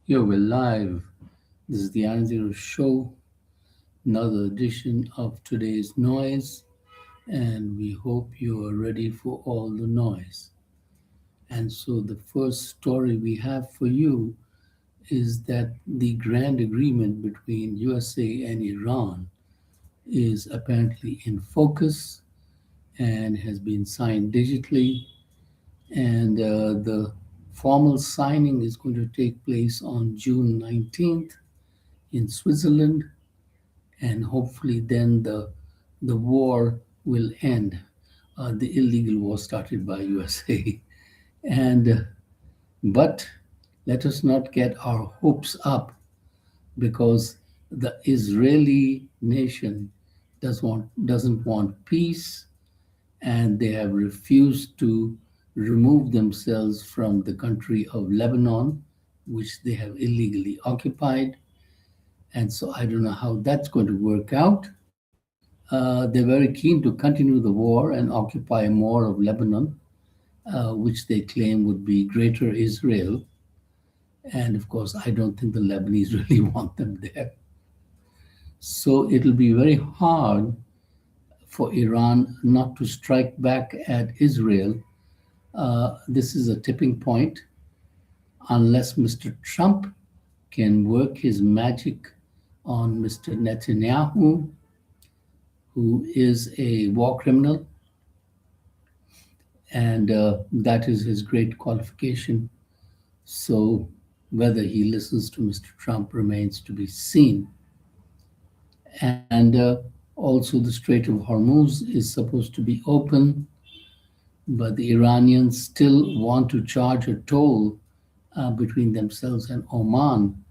Here we're live. This is the aaronzero show, another edition of today's noise, and we hope you are ready for all the noise. And so, the first story we have for you is that the grand agreement between USA and Iran is apparently in focus and has been signed digitally. And the formal signing is going to take place on June 19th in Switzerland, and hopefully then the war will end, the illegal war started by USA. And but let us not get our hopes up, because the Israeli nation doesn't want peace, and they have refused to remove themselves from the country of Lebanon, which they have illegally occupied. And so I don't know how that's going to work out. They're very keen to continue the war and occupy more of Lebanon, which they claim would be greater Israel. And of course, I don't think the Lebanese really want them there. So it'll be very hard for Iran not to strike back at Israel. This is a tipping point unless Mr. Trump can work his magic on Mr. Netanyahu, who is a war criminal, and that is his great qualification. So whether he listens to Mr. Trump remains to be seen. And also, the Strait of Hormuz is supposed to be open, but the Iranians still want to charge a toll between themselves and Oman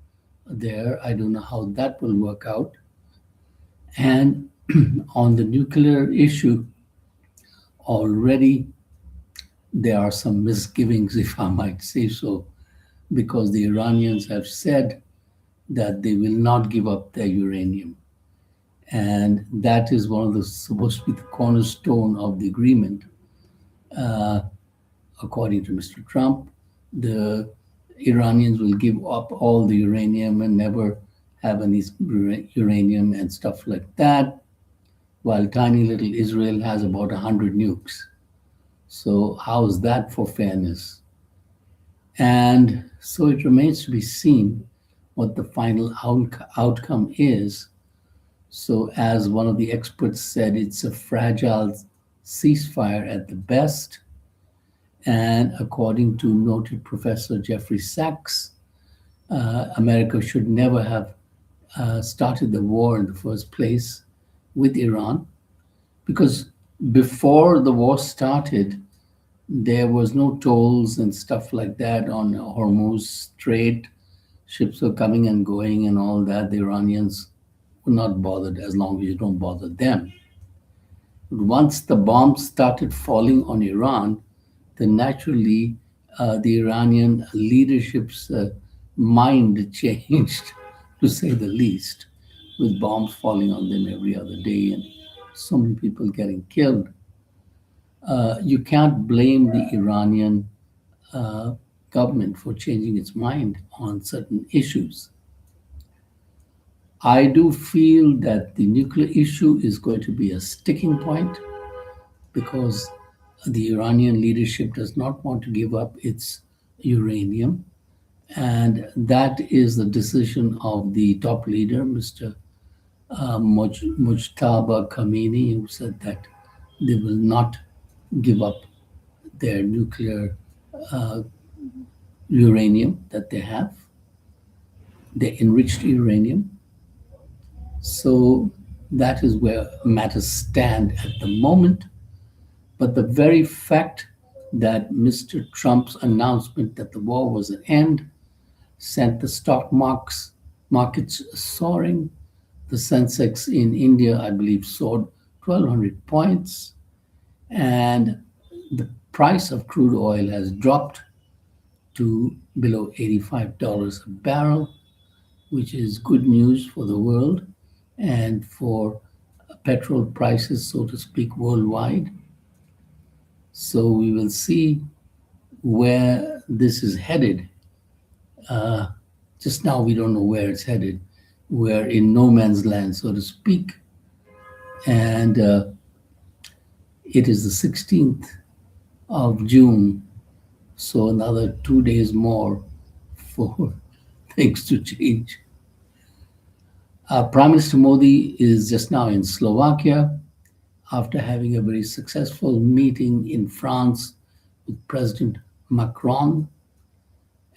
there. I don't know how that will work out. And on the nuclear issue, already there are some misgivings, if I might say so, because the Iranians have said that they will not give up their uranium. And that is one of the supposed to be the cornerstone of the agreement. According to Mr. Trump, the Iranians will give up all the uranium and never have any uranium and stuff like that, while tiny little Israel has about 100 nukes. So how is that for fairness? And so it remains to be seen what the final outcome is. So, as one of the experts said, it's a fragile ceasefire at the best. And according to noted Professor Jeffrey Sachs, America should never have started the war in the first place with Iran, because before the war started, there was no tolls and stuff like that on Hormuz Strait. Ships were coming and going and all that. The Iranians were not bothered as long as you don't bother them. But once the bombs started falling on Iran, then naturally the Iranian leadership's mind changed, to say the least, with bombs falling on them every other day and so many people getting killed. You can't blame the Iranian government for changing its mind on certain issues. I do feel that the nuclear issue is going to be a sticking point, because the Iranian leadership does not want to give up its uranium. And that is the decision of the top leader, Mr. Mujtaba Khamenei, who said that they will not give up their nuclear uranium that they have, their enriched uranium. So that is where matters stand at the moment. But the very fact that Mr. Trump's announcement that the war was an end sent the stock markets soaring. The Sensex in India, I believe, soared 1,200 points. And the price of crude oil has dropped to below $85 a barrel, which is good news for the world and for petrol prices, so to speak, worldwide. So we will see where this is headed. Just now, we don't know where it's headed. We're in no man's land, so to speak. And it is the 16th of June, so another 2 days more for things to change. Prime Minister Modi is just now in Slovakia after having a very successful meeting in France with President Macron.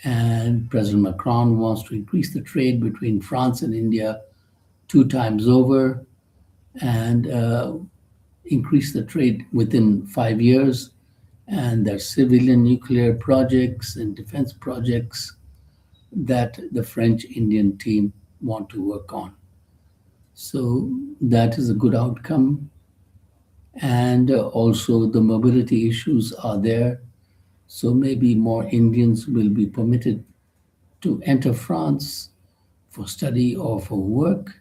And President Macron wants to increase the trade between France and India 2 times over and increase the trade within 5 years. And there's civilian nuclear projects and defense projects that the French Indian team want to work on. So that is a good outcome. And also, the mobility issues are there. So maybe more Indians will be permitted to enter France for study or for work.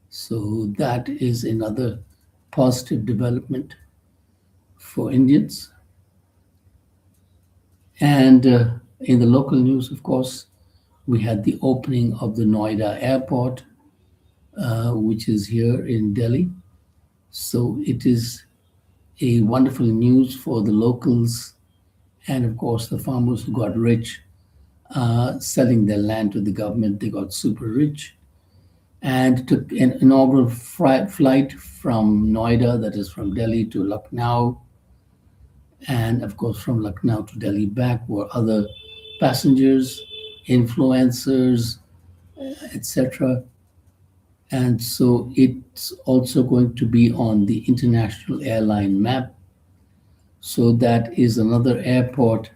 So that is another positive development for Indians. And in the local news, of course, we had the opening of the Noida airport, which is here in Delhi. So it is a wonderful news for the locals and, of course, the farmers who got rich selling their land to the government. They got super rich and took an inaugural flight from Noida, that is from Delhi to Lucknow, and of course from Lucknow to Delhi back were other passengers, influencers, etc. And so it's also going to be on the international airline map. So that is another airport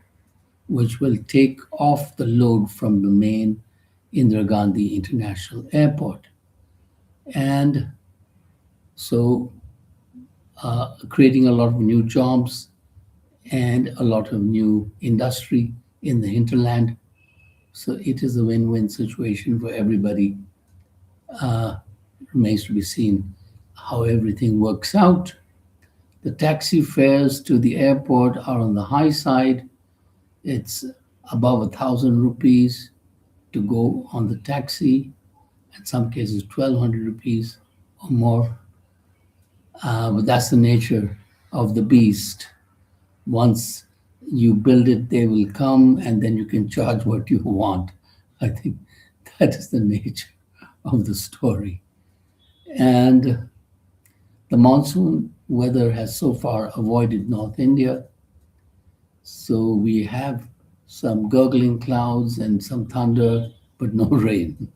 which will take off the load from the main Indira Gandhi International Airport. And so creating a lot of new jobs and a lot of new industry in the hinterland. So it is a win-win situation for everybody. Remains to be seen how everything works out. The taxi fares to the airport are on the high side. It's above 1,000 rupees to go on the taxi. In some cases, 1,200 rupees or more. But that's the nature of the beast. Once you build it, they will come, and then you can charge what you want. I think that is the nature of the story. And the monsoon weather has so far avoided North India. So we have some gurgling clouds and some thunder, but no rain.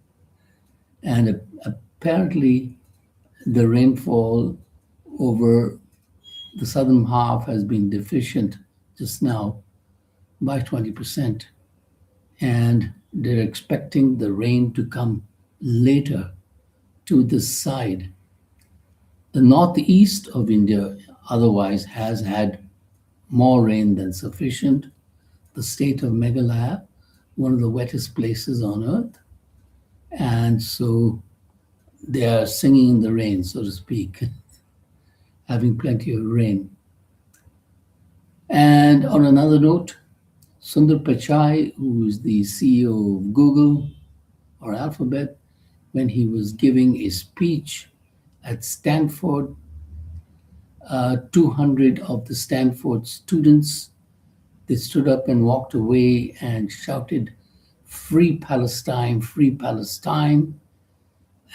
And apparently, the rainfall over the southern half has been deficient just now by 20%. And they're expecting the rain to come later to this side. The northeast of India otherwise has had more rain than sufficient. The state of Meghalaya, one of the wettest places on earth. And so they are singing in the rain, so to speak, having plenty of rain. And on another note, Sundar Pichai, who is the CEO of Google or Alphabet, when he was giving a speech at Stanford, 200 of the Stanford students, they stood up and walked away and shouted, "Free Palestine, free Palestine."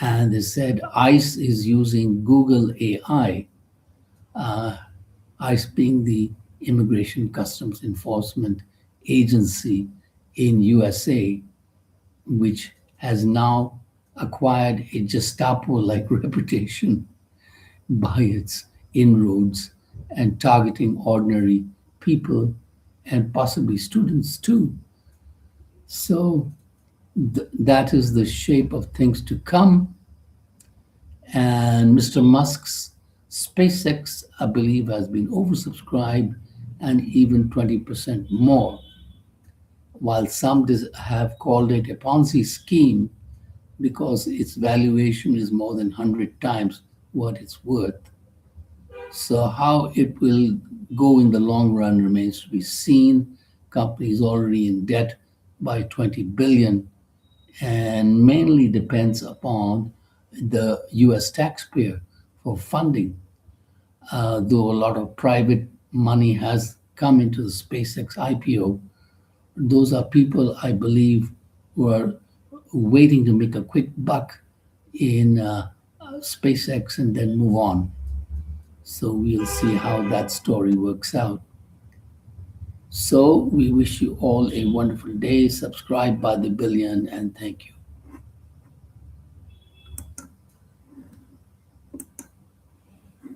And they said ICE is using Google AI, ICE being the Immigration Customs Enforcement Agency in USA, which has now acquired a Gestapo-like reputation by its inroads and targeting ordinary people and possibly students too. So that is the shape of things to come. And Mr. Musk's SpaceX, I believe, has been oversubscribed and even 20% more, while some have called it a Ponzi scheme because its valuation is more than 100 times what it's worth. So how it will go in the long run remains to be seen. Company is already in debt by 20 billion and mainly depends upon the US taxpayer for funding. Though a lot of private money has come into the SpaceX IPO, those are people, I believe, who are waiting to make a quick buck in SpaceX and then move on. So we'll see how that story works out. So we wish you all a wonderful day. Subscribe by the billion, and thank you.